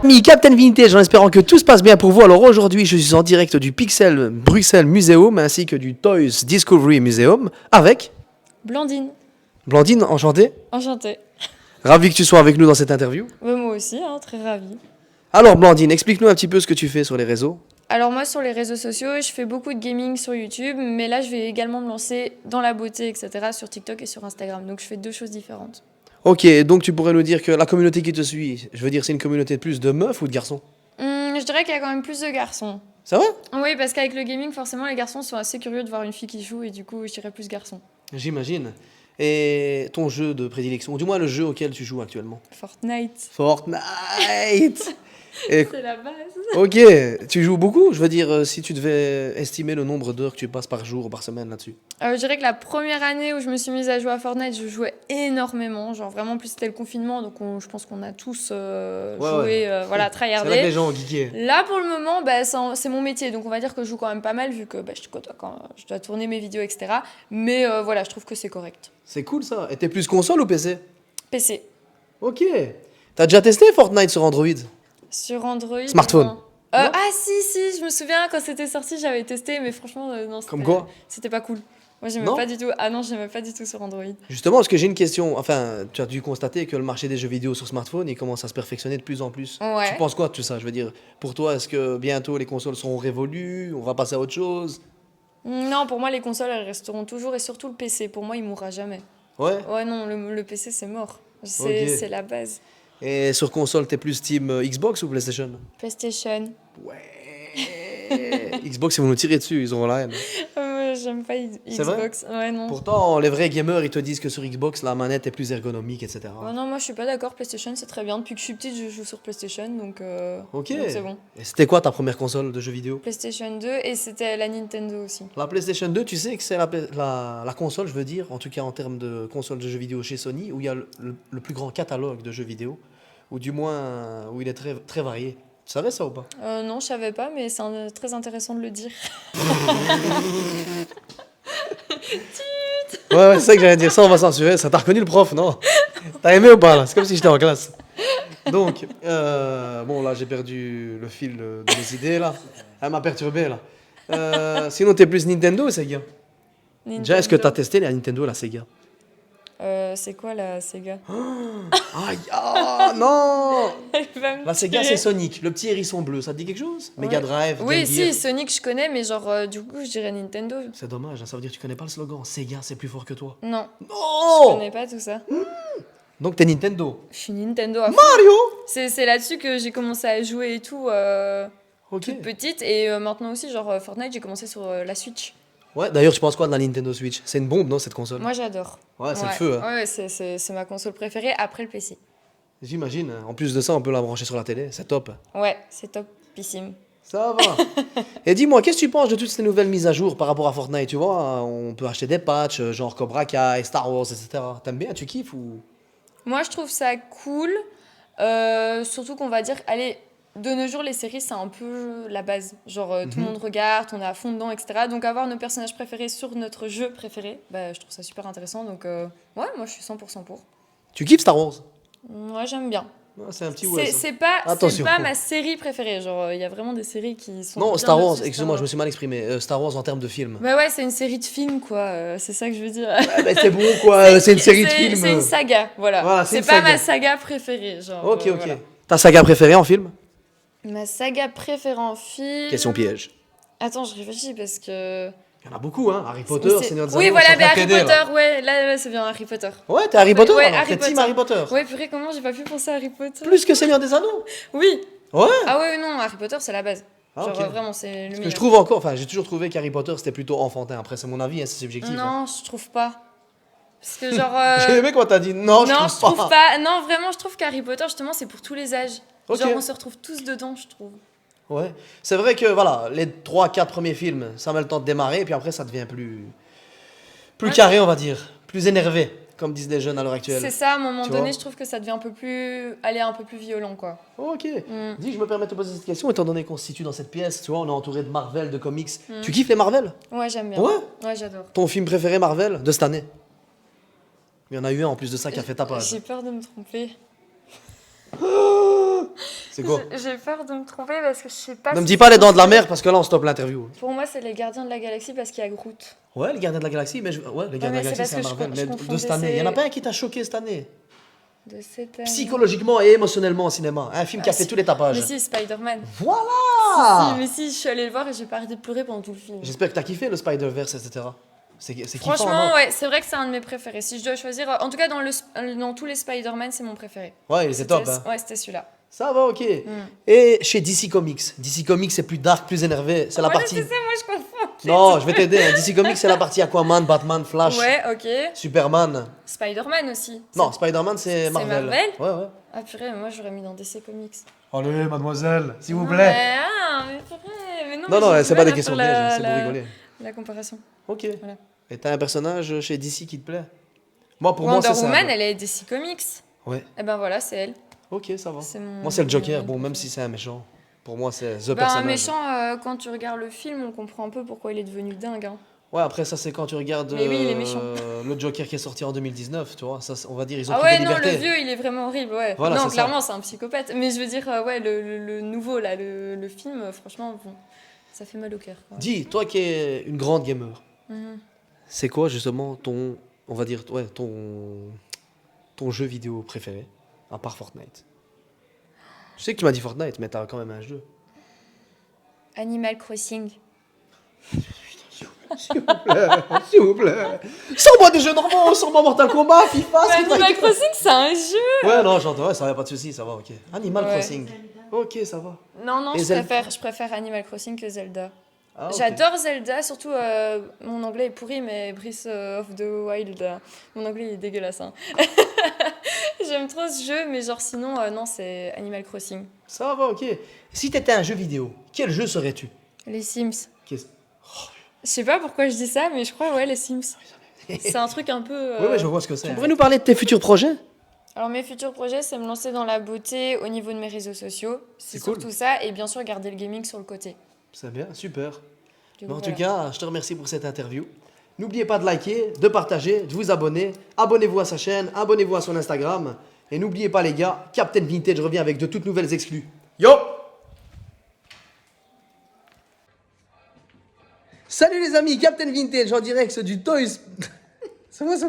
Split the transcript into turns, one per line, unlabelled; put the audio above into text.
Amis Captain Vintage, en espérant que tout se passe bien pour vous. Alors aujourd'hui, je suis en direct du Pixel Bruxelles Museum ainsi que du Toys Discovery Museum avec
Blandine.
Blandine, enchantée.
Enchantée.
Ravi que tu sois avec nous dans cette interview.
Moi aussi, très ravie.
Alors Blandine, explique-nous un petit peu ce que tu fais sur les réseaux.
Alors moi, sur les réseaux sociaux, je fais beaucoup de gaming sur YouTube, mais là, je vais également me lancer dans la beauté, etc. sur TikTok et sur Instagram. Donc je fais deux choses différentes.
Ok, donc tu pourrais nous dire que la communauté qui te suit, je veux dire, c'est une communauté de plus de meufs ou de garçons?
Je dirais qu'il y a quand même plus de garçons.
C'est vrai?
Oui, parce qu'avec le gaming, forcément, les garçons sont assez curieux de voir une fille qui joue, et du coup, je dirais plus garçons.
J'imagine. Et ton jeu de prédilection, ou du moins le jeu auquel tu joues actuellement?
Fortnite.
Fortnite. Et
C'est la base.
ok, tu joues beaucoup? Je veux dire, si tu devais estimer le nombre d'heures que tu passes par jour ou par semaine là-dessus.
Je dirais que la première année où je me suis mise à jouer à Fortnite, je jouais énormément. Genre vraiment, plus c'était le confinement, donc je pense qu'on a tous joué, voilà, tryhardé.
C'est là que les gens ont geeké.
Là, pour le moment, c'est mon métier, donc on va dire que je joue quand même pas mal, vu que je dois tourner mes vidéos, etc. Mais voilà, je trouve que c'est correct.
C'est cool ça. Et t'es plus console ou PC?
PC.
Ok. T'as déjà testé Fortnite sur Android?
Sur Android.
Smartphone.
Non. Si, je me souviens quand c'était sorti, j'avais testé, mais franchement, non.
Comme quoi?
C'était pas cool. Moi, j'aimais
Non
pas du tout. Ah non, j'aimais pas du tout sur Android.
Justement, parce que j'ai une question. Enfin, tu as dû constater que le marché des jeux vidéo sur smartphone, il commence à se perfectionner de plus en plus.
Ouais.
Tu penses quoi de tout ça? Je veux dire, pour toi, est-ce que bientôt les consoles seront révolues? On va passer à autre chose?
Non, pour moi, les consoles, elles resteront toujours, et surtout le PC. Pour moi, il mourra jamais.
Ouais.
Ouais, non, le PC, c'est mort.
Ok.
C'est la base.
Et sur console, t'es plus team Xbox ou PlayStation?
PlayStation.
Ouais. Xbox, ils vont nous tirer dessus, ils auront la haine.
Moi, j'aime pas
C'est vrai?
Xbox. Ouais, non.
Pourtant, les vrais gamers, ils te disent que sur Xbox, la manette est plus ergonomique, etc.
Ouais, non, moi, je suis pas d'accord. PlayStation, c'est très bien. Depuis que je suis petite, je joue sur PlayStation, donc,
Ok.
donc c'est bon.
Et c'était quoi ta première console de jeux vidéo?
PlayStation 2, et c'était la Nintendo aussi.
La PlayStation 2, tu sais que c'est la console, je veux dire, en tout cas en termes de console de jeux vidéo chez Sony, où il y a le plus grand catalogue de jeux vidéo, ou du moins où il est très, très varié. Tu savais ça ou pas?
Non, je savais pas, mais c'est très intéressant de le dire.
Ouais, c'est ça que j'allais dire, ça on va censurer. Ça t'a reconnu le prof, non? T'as aimé ou pas là? C'est comme si j'étais en classe. Donc, bon là j'ai perdu le fil de mes idées là. Elle m'a perturbé là. Sinon t'es plus Nintendo ou Sega? Déjà, est-ce que t'as testé la Nintendo et la Sega?
C'est quoi la Sega?
Aïe, ah non!
Elle va me
La Sega
tuer.
c'est Sonic, le petit hérisson bleu, ça te dit quelque chose?
Ouais.
Mega Drive,
Oui,
Game Gear.
si, Sonic, je connais, mais genre, du coup, je dirais Nintendo.
C'est dommage, hein, ça veut dire que tu connais pas le slogan. Sega c'est plus fort que toi.
Non, je
Non!
connais pas tout ça.
Donc t'es Nintendo.
Je suis Nintendo à fond.
Mario!
C'est là-dessus que j'ai commencé à jouer et tout,
Ok.
toute petite. Et maintenant aussi, genre, Fortnite, j'ai commencé sur la Switch.
Ouais, d'ailleurs, tu penses quoi de la Nintendo Switch? C'est une bombe, non, cette console?
Moi, j'adore.
Ouais, c'est le feu, hein.
Ouais, c'est ma console préférée après le PC.
J'imagine. En plus de ça, on peut la brancher sur la télé, c'est top.
Ouais, c'est topissime.
Ça va. Et dis-moi, qu'est-ce que tu penses de toutes ces nouvelles mises à jour par rapport à Fortnite? Tu vois, on peut acheter des patchs, genre Cobra Kai, Star Wars, etc. T'aimes bien, tu kiffes ou...
Moi, je trouve ça cool. Surtout qu'on va dire, allez, de nos jours, les séries, c'est un peu la base. Genre, tout le monde regarde, on est à fond dedans, etc. Donc, avoir nos personnages préférés sur notre jeu préféré, bah, je trouve ça super intéressant. Donc, ouais, moi, je suis 100% pour.
Tu kiffes Star Wars?
Moi, j'aime bien.
Ouais, c'est un petit ouais, ça.
C'est pas
Attention.
ma série préférée. Genre, il y a vraiment des séries qui sont.
Non,
bien
Star Wars,
au-dessus de
excuse-moi, je me
Wars.
suis mal exprimé. Star Wars en termes de film.
Bah ouais, c'est une série de films, quoi. C'est ça que je veux dire.
Ah, bah, c'est bon, quoi, c'est une série de films.
C'est une saga, voilà.
Voilà, c'est
C'est
une
pas
saga.
ma saga préférée. Genre,
Ok, ok.
voilà.
Ta saga préférée en film?
Ma saga préférée en film.
Question piège.
Attends, je réfléchis parce que.
Il y en a beaucoup, hein. Harry Potter,
C'est-
Seigneur des
Oui,
Anneaux,
voilà,
je suis
mais
en train
Harry
de t'aider,
Potter,
là.
ouais, là, c'est bien Harry Potter.
Ouais, t'es Harry Potter
Ouais,
alors,
Harry
t'es team
Potter.
Harry Potter.
Ouais, purée, comment j'ai pas pu penser à Harry Potter?
Plus que Seigneur des Anneaux.
Oui.
Ouais.
Ah ouais, non, Harry Potter, c'est la base.
Ah,
Genre,
ok.
vraiment, c'est le
Parce que
meilleur.
je trouve encore, enfin, j'ai toujours trouvé qu'Harry Potter c'était plutôt enfantin. Après, c'est mon avis, hein, c'est subjectif. hein.
Non, je trouve pas. Parce que, genre.
J'ai aimé quand t'as dit non,
non,
je trouve pas.
Non, vraiment, je trouve qu'Harry Potter, justement, c'est pour tous les âges.
Ok.
Genre, on se retrouve tous dedans, je trouve.
Ouais. C'est vrai que voilà, les 3-4 premiers films, ça met le temps de démarrer, et puis après, ça devient plus
Ouais.
carré, on va dire, plus énervé, comme disent les jeunes à l'heure actuelle.
C'est ça, à un moment
Tu
donné,
vois
je trouve que ça devient un peu plus. Aller un peu plus violent, quoi.
Ok.
Mm.
Dis, je me permets de te poser cette question, étant donné qu'on se situe dans cette pièce, tu vois, on est entouré de Marvel, de comics. Tu kiffes les Marvel?
Ouais, j'aime bien.
Ouais.
Ouais, j'adore.
Ton film préféré Marvel de cette année? Il y en a eu un en plus de ça qui a fait tapage.
J'ai peur de me tromper.
C'est quoi?
J'ai peur de me tromper parce que je sais pas.
Ne me
si
dis pas
c'est
les dents de la
possible.
mer parce que là on stoppe l'interview.
Pour moi, c'est les Gardiens de la Galaxie parce qu'il y a Groot.
Ouais, les Gardiens de la Galaxie, mais ouais, les Gardiens
mais
de la
c'est
Galaxie c'est un
parce que
Marvel,
je
mais de
confondais
cette année. Il y en a
ces-
pas un qui t'a choqué cette année?
De cette année.
Psychologiquement et émotionnellement au cinéma. Un film qui a fait tous les tapages.
Mais si, Spider-Man.
Voilà!
Si, mais si, je suis allée le voir et j'ai pas arrêté de pleurer pendant tout le film.
J'espère que t'as kiffé le Spider-Verse, etc. C'est kiffant,
Franchement,
non?
ouais, c'est vrai que c'est un de mes préférés. Si je dois choisir, en tout cas dans tous les Spider-Man, c'est mon préféré.
Ouais, il était top. Hein.
Ouais, c'était celui-là.
Ça va, ok. Et chez DC Comics. DC Comics, c'est plus dark, plus énervé. C'est la
Voilà,
partie.
c'est ça, moi je confonds.
Non, je vais t'aider. Hein. DC Comics, c'est la partie Aquaman, Batman, Flash,
Ouais, ok.
Superman.
Spider-Man aussi.
Non, Spider-Man, c'est
c'est
Marvel.
Marvel
Ouais, ouais.
Ah purée, moi j'aurais mis dans DC Comics.
Allez, mademoiselle, s'il vous
Non,
plaît.
mais purée, mais non.
Non,
mais
non,
j'ai
c'est
du
pas
mal
des
à
questions
faire
pièges, c'est pour rigoler.
La comparaison.
Ok.
Voilà.
Et t'as un personnage chez DC qui te plaît? Moi, pour moi,
Wonder
c'est ça.
Woman, elle est DC Comics.
Ouais.
Et ben voilà, c'est elle.
Ok, ça va.
C'est mon-
Moi, c'est le Joker.
mon
Bon, même
préféré.
si c'est un méchant. Pour moi, c'est the
Ben, un
personnage.
méchant, quand tu regardes le film, on comprend un peu pourquoi il est devenu dingue. Hein.
Ouais, après, ça, c'est quand tu regardes
Mais oui, il est méchant.
le Joker qui est sorti en 2019, tu vois. Ça, on va dire, ils ont
Ah
pris
ouais,
des
non,
libertés.
le vieux, il est vraiment horrible, ouais.
Voilà,
non,
c'est ça.
clairement, c'est un psychopathe. Mais je veux dire, ouais, le nouveau, là, le film, franchement, bon, ça fait mal au cœur. Quoi.
Dis, toi qui es une grande gamer,
Mhm.
c'est quoi justement ton, on va dire, ouais, ton jeu vidéo préféré, à part Fortnite? Je sais que tu m'as dit Fortnite, mais t'as quand même un jeu.
Animal Crossing.
S'il vous plaît. Sors-moi des jeux normaux, sors-moi Mortal Kombat, FIFA,
Mais
Street
Animal
Fighter.
Crossing, c'est un jeu.
Ouais, non, j'entends, ouais, ça va, pas de soucis, ça va, ok. Animal
Ouais.
Crossing. Ok, ça va.
Non, non,
Et
je préfère Animal Crossing que Zelda.
Ah, ok.
J'adore Zelda, surtout mon anglais est pourri, mais Breath of the Wild, mon anglais il est dégueulasse. Hein. J'aime trop ce jeu, mais genre sinon, non, c'est Animal Crossing.
Ça va, ok. Si t'étais un jeu vidéo, quel jeu serais-tu?
Les Sims.
Qu'est-ce-
Je sais pas pourquoi je dis ça, mais je crois, ouais, les Sims. C'est un truc un peu.
Ouais, ouais, je vois ce que c'est. Tu pourrais nous parler de tes futurs projets?
Alors, mes futurs projets, c'est me lancer dans la beauté au niveau de mes réseaux sociaux. C'est
C'est cool.
surtout ça, et bien sûr, garder le gaming sur le côté.
C'est bien, super.
Du
Mais en
coup,
tout
voilà.
cas, je te remercie pour cette interview. N'oubliez pas de liker, de partager, de vous abonner. Abonnez-vous à sa chaîne, abonnez-vous à son Instagram. Et n'oubliez pas les gars, Captain Vintage revient avec de toutes nouvelles exclus. Yo! Salut les amis, Captain Vintage en direct du Toys. C'est moi ça.